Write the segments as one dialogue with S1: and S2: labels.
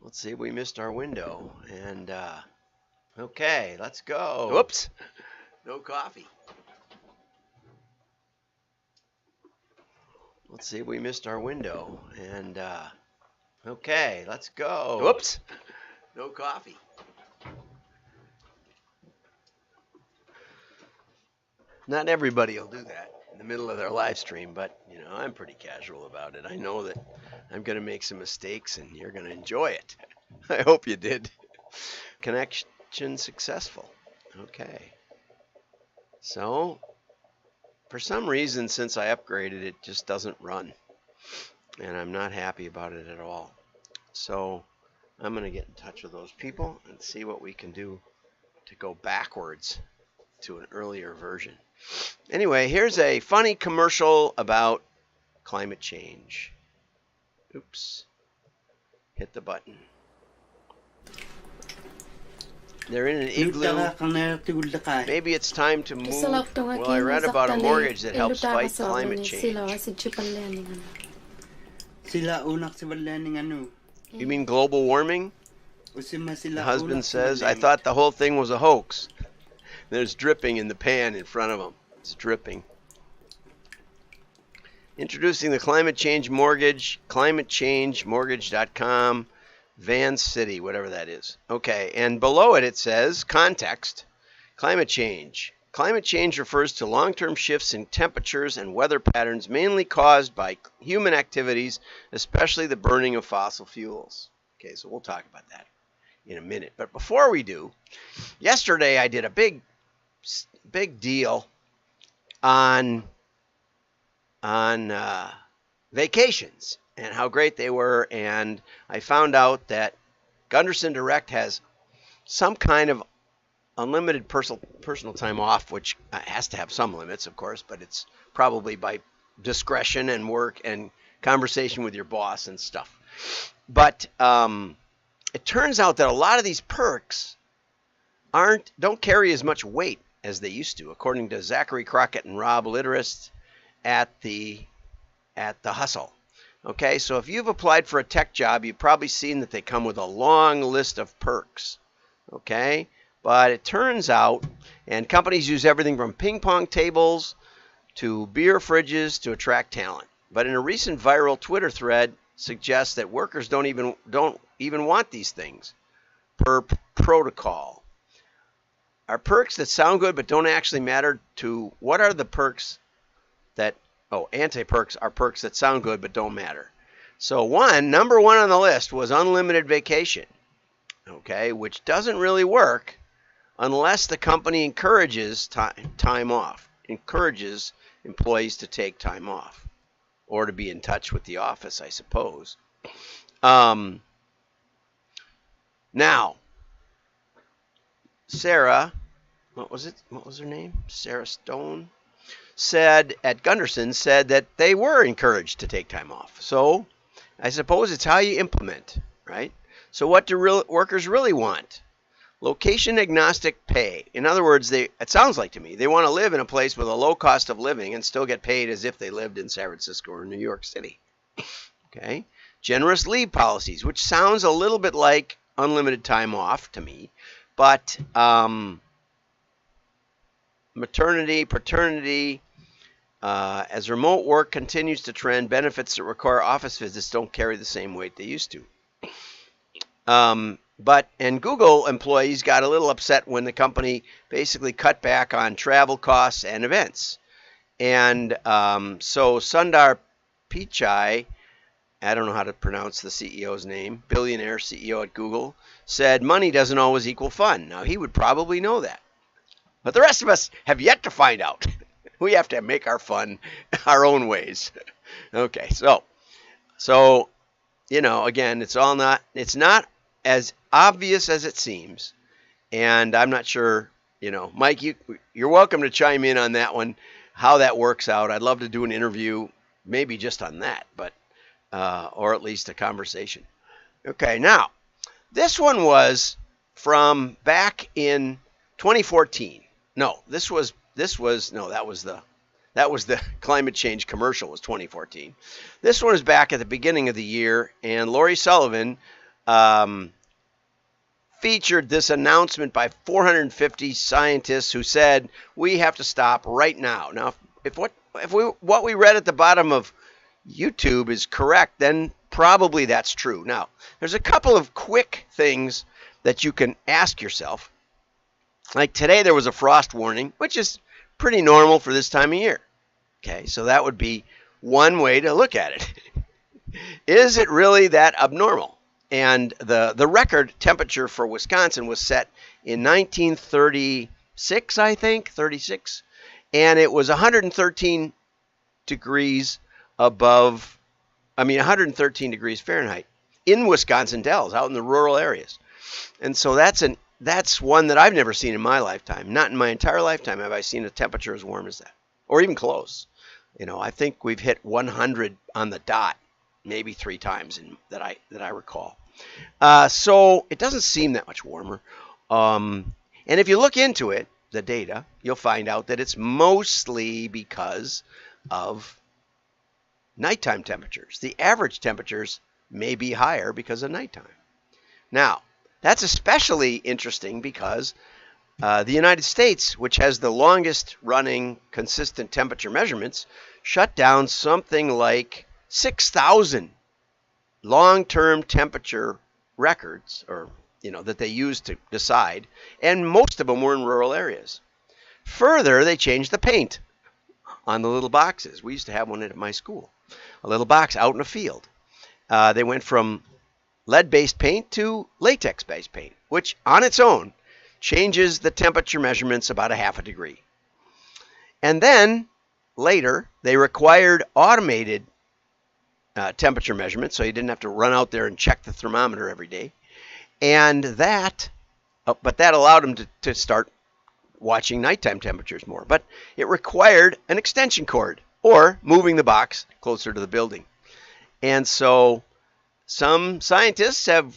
S1: Let's see, we missed our window. And, okay, let's go.
S2: Whoops.
S1: No coffee. Let's see, we missed our window. And, okay, let's go.
S2: Whoops.
S1: No coffee. Not everybody will do that in the middle of their live stream, but, you know, I'm pretty casual about it. I know that I'm going to make some mistakes and you're going to enjoy it. I hope you did. Connection successful. Okay. So, for some reason, since I upgraded, it just doesn't run. And I'm not happy about it at all. So, I'm going to get in touch with those people and see what we can do to go backwards to an earlier version. Anyway, here's a funny commercial about climate change. Oops. Hit the button. They're in an igloo. Maybe it's time to move. Well, I read about a mortgage that helps fight climate change. You mean global warming? The husband says, I thought the whole thing was a hoax. There's dripping in the pan in front of him. It's dripping. Introducing the climate change mortgage, climatechangemortgage.com, Van City, whatever that is. Okay, and below it, it says, context, climate change. Climate change refers to long-term shifts in temperatures and weather patterns mainly caused by human activities, especially the burning of fossil fuels. Okay, so we'll talk about that in a minute. But before we do, yesterday I did a big deal on vacations and how great they were, and I found out that Gunderson Direct has some kind of unlimited personal time off, which has to have some limits, of course, but it's probably by discretion and work and conversation with your boss and stuff. But it turns out that a lot of these perks don't carry as much weight as they used to, according to Zachary Crockett and Rob Litterist at the Hustle. Okay, so if you've applied for a tech job, you've probably seen that they come with a long list of perks. Okay, but it turns out, and companies use everything from ping pong tables to beer fridges to attract talent. But in a recent viral Twitter thread, suggests that workers don't even want these things per protocol. Are perks that sound good but don't actually matter to what are the perks that, anti-perks are perks that sound good but don't matter. So number one on the list was unlimited vacation, okay, which doesn't really work unless the company encourages time off, encourages employees to take time off or to be in touch with the office, I suppose. Now, Sarah, what was her name? Sarah Stone said at Gunderson that they were encouraged to take time off. So I suppose it's how you implement, right? So what do workers really want? Location agnostic pay. In other words, it sounds like to me, they want to live in a place with a low cost of living and still get paid as if they lived in San Francisco or New York City. Okay. Generous leave policies, which sounds a little bit like unlimited time off to me, but maternity, paternity, as remote work continues to trend, benefits that require office visits don't carry the same weight they used to. And Google employees got a little upset when the company basically cut back on travel costs and events. And so Sundar Pichai, I don't know how to pronounce the CEO's name, billionaire CEO at Google, said money doesn't always equal fun. Now, he would probably know that. But the rest of us have yet to find out. We have to make our fun our own ways. Okay, so again, it's not as obvious as it seems, and I'm not sure, Mike, you're welcome to chime in on that one, how that works out. I'd love to do an interview, maybe just on that, but or at least a conversation. Okay, now this one was from back in 2014. No, that was the climate change commercial was 2014. This one is back at the beginning of the year, and Lori Sullivan featured this announcement by 450 scientists who said we have to stop right now. Now, if what we read at the bottom of YouTube is correct, then probably that's true. Now, there's a couple of quick things that you can ask yourself. Like today there was a frost warning, which is pretty normal for this time of year. Okay, so that would be one way to look at it. Is it really that abnormal? And the record temperature for Wisconsin was set in 1936, I think, 36, and it was 113 degrees above, 113 degrees Fahrenheit in Wisconsin Dells, out in the rural areas. And so that's one that I've never seen in my lifetime. Not in my entire lifetime have I seen a temperature as warm as that, or even close. I think we've hit 100 on the dot maybe 3 times that I recall. So it doesn't seem that much warmer. And if you look into it, the data, you'll find out that it's mostly because of nighttime temperatures. The average temperatures may be higher because of nighttime. Now, that's especially interesting because the United States, which has the longest running consistent temperature measurements, shut down something like 6,000 long-term temperature records, or that they used to decide, and most of them were in rural areas. Further, they changed the paint on the little boxes. We used to have one at my school, a little box out in a field. They went from lead-based paint to latex-based paint, which on its own changes the temperature measurements about 0.5 degree. And then later, they required automated temperature measurements, so you didn't have to run out there and check the thermometer every day. And but that allowed them to start watching nighttime temperatures more. But it required an extension cord or moving the box closer to the building. And so some scientists have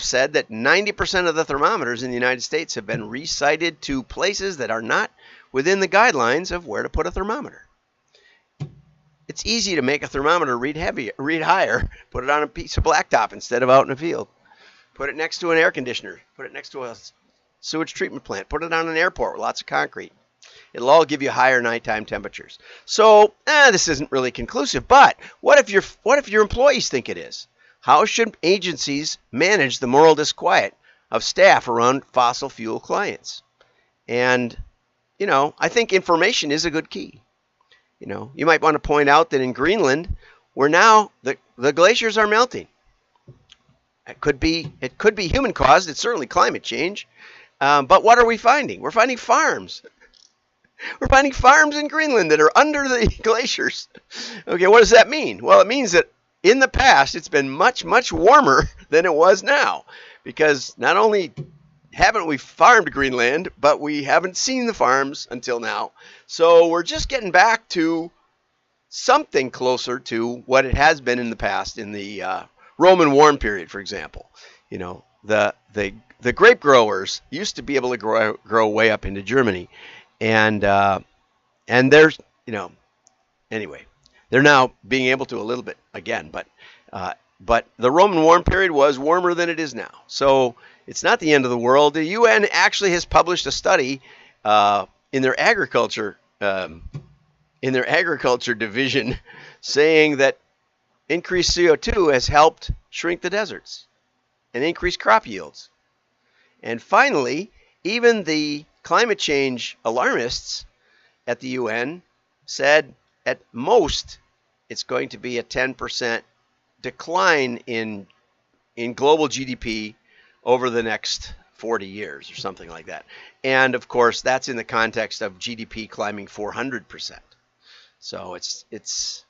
S1: said that 90% of the thermometers in the United States have been resited to places that are not within the guidelines of where to put a thermometer. It's easy to make a thermometer read higher. Put it on a piece of blacktop instead of out in a field. Put it next to an air conditioner. Put it next to a sewage treatment plant. Put it on an airport with lots of concrete. It'll all give you higher nighttime temperatures. So this isn't really conclusive. But what if your employees think it is? How should agencies manage the moral disquiet of staff around fossil fuel clients? And I think information is a good key. You might want to point out that in Greenland, where now the glaciers are melting. It could be human caused. It's certainly climate change. But what are we finding? We're finding farms. We're finding farms in Greenland that are under the glaciers. Okay, what does that mean? Well, it means that in the past, it's been much, much warmer than it was now. Because not only haven't we farmed Greenland, but we haven't seen the farms until now. So we're just getting back to something closer to what it has been in the past in the Roman warm period, for example. The grape growers used to be able to grow way up into Germany, and there's anyway, they're now being able to a little bit again, but the Roman warm period was warmer than it is now. So it's not the end of the world. The UN actually has published a study in their agriculture division saying that increased CO2 has helped shrink the deserts and increase crop yields. And finally, even the climate change alarmists at the UN said at most it's going to be a 10% decline in global GDP over the next 40 years or something like that. And of course, that's in the context of GDP climbing 400%. So it's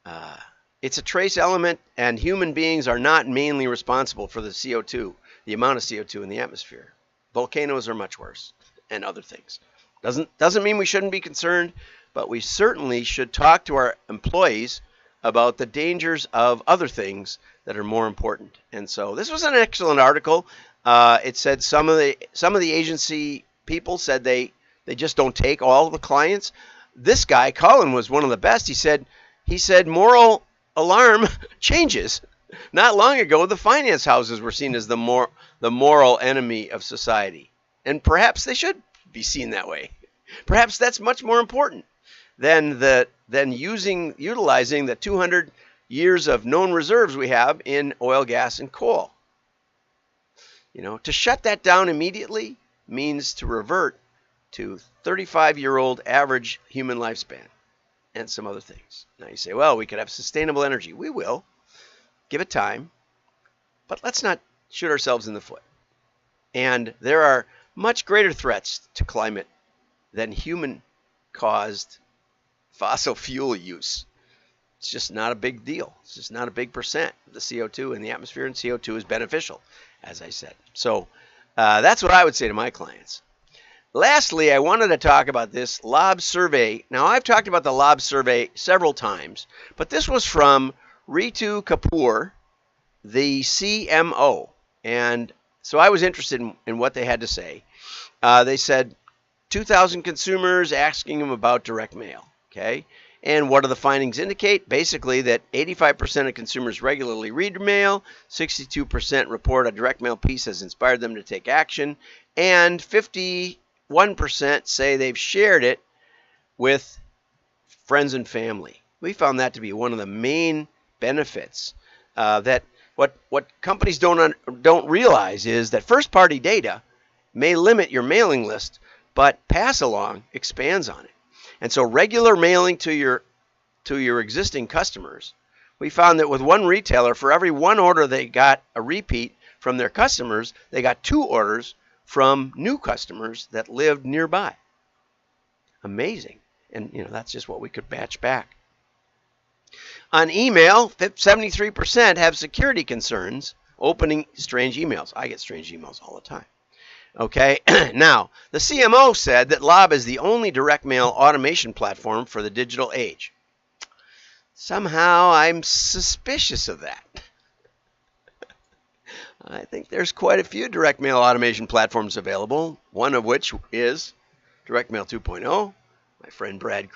S1: a trace element, and human beings are not mainly responsible for the CO2, the amount of CO2 in the atmosphere. Volcanoes are much worse, and other things. Doesn't mean we shouldn't be concerned, but we certainly should talk to our employees about the dangers of other things that are more important. And so this was an excellent article. It said some of the agency people said they just don't take all the clients. This guy, Colin, was one of the best. He said moral alarm changes. Not long ago, the finance houses were seen as the moral enemy of society. And perhaps they should be seen that way. Perhaps that's much more important than utilizing the 200 years of known reserves we have in oil, gas, and coal. To shut that down immediately means to revert to 35-year-old average human lifespan and some other things. Now you say, well, we could have sustainable energy. We will. Give it time. But let's not shoot ourselves in the foot. And there are much greater threats to climate than human-caused fossil fuel use. It's just not a big deal. It's just not a big percent of the CO2 in the atmosphere, and CO2 is beneficial, as I said. So that's what I would say to my clients. Lastly, I wanted to talk about this LOB survey. Now, I've talked about the LOB survey several times, but this was from Ritu Kapoor, the CMO. And so I was interested in what they had to say. They said 2,000 consumers asking them about direct mail. Okay. And what do the findings indicate? Basically that 85% of consumers regularly read mail, 62% report a direct mail piece has inspired them to take action, and 51% say they've shared it with friends and family. We found that to be one of the main benefits. That what companies don't realize is that first-party data may limit your mailing list, but pass-along expands on it. And so regular mailing to your existing customers, we found that with one retailer, for every one order they got a repeat from their customers, they got 2 orders from new customers that lived nearby. Amazing. And that's just what we could batch back. On email, 73% have security concerns opening strange emails. I get strange emails all the time. Okay, now, the CMO said that LOB is the only direct mail automation platform for the digital age. Somehow, I'm suspicious of that. I think there's quite a few direct mail automation platforms available, one of which is Direct Mail 2.0, my friend Brad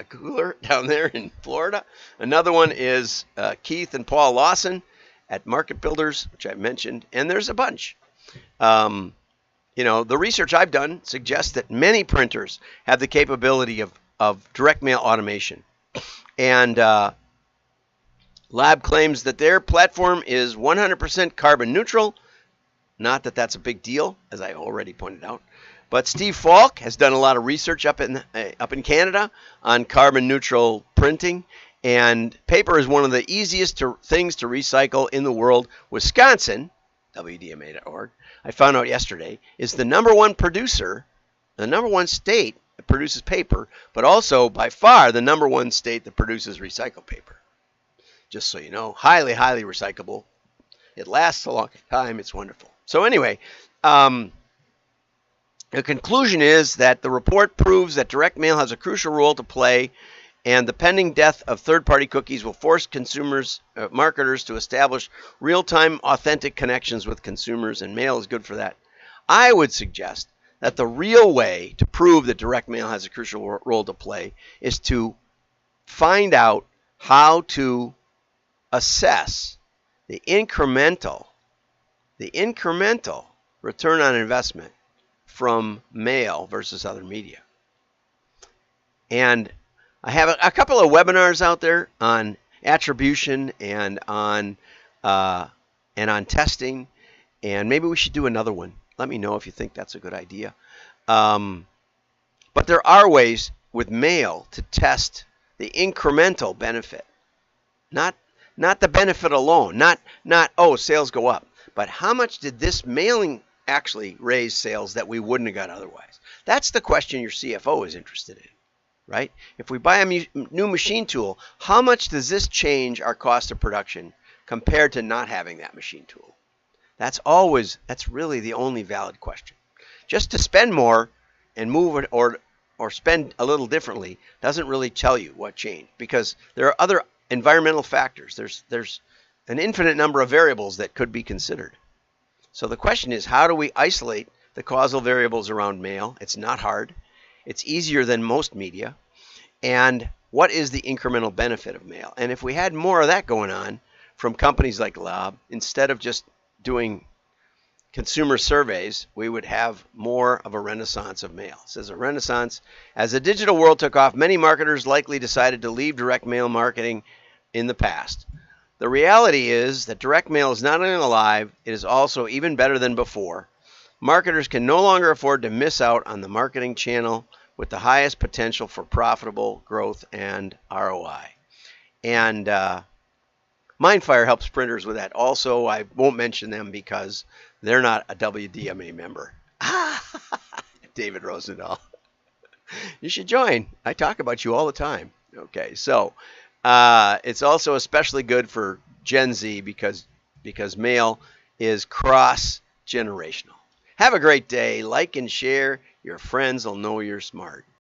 S1: Cooler down there in Florida. Another one is Keith and Paul Lawson at Market Builders, which I mentioned, and there's a bunch. The research I've done suggests that many printers have the capability of direct mail automation. And LOB claims that their platform is 100% carbon neutral. Not that that's a big deal, as I already pointed out. But Steve Falk has done a lot of research up in Canada on carbon neutral printing. And paper is one of the easiest things to recycle in the world. Wisconsin, WDMA.org, I found out yesterday, is the number one producer, the number one state that produces paper, but also by far the number one state that produces recycled paper. Just so you know, highly, highly recyclable. It lasts a long time. It's wonderful. So anyway, the conclusion is that the report proves that direct mail has a crucial role to play, and the pending death of third-party cookies will force marketers to establish real-time authentic connections with consumers, and mail is good for that. I would suggest that the real way to prove that direct mail has a crucial role to play is to find out how to assess the incremental return on investment from mail versus other media. And I have a couple of webinars out there on attribution and on testing, and maybe we should do another one. Let me know if you think that's a good idea. But there are ways with mail to test the incremental benefit, not the benefit alone, not oh, sales go up, but how much did this mailing actually raise sales that we wouldn't have got otherwise? That's the question your CFO is interested in. Right? If we buy a new machine tool, how much does this change our cost of production compared to not having that machine tool? That's really the only valid question. Just to spend more and move it or spend a little differently doesn't really tell you what changed, because there are other environmental factors. There's an infinite number of variables that could be considered. So the question is, how do we isolate the causal variables around mail? It's not hard. It's easier than most media. And what is the incremental benefit of mail? And if we had more of that going on, from companies like LOB, instead of just doing consumer surveys, we would have more of a renaissance of mail. It says a renaissance. As the digital world took off, many marketers likely decided to leave direct mail marketing in the past. The reality is that direct mail is not only alive, it is also even better than before. Marketers can no longer afford to miss out on the marketing channel with the highest potential for profitable growth and ROI. And Mindfire helps printers with that. Also, I won't mention them because they're not a WDMA member. David Rosendahl. You should join. I talk about you all the time. Okay, so it's also especially good for Gen Z because mail is cross-generational. Have a great day. Like and share. Your friends will know you're smart.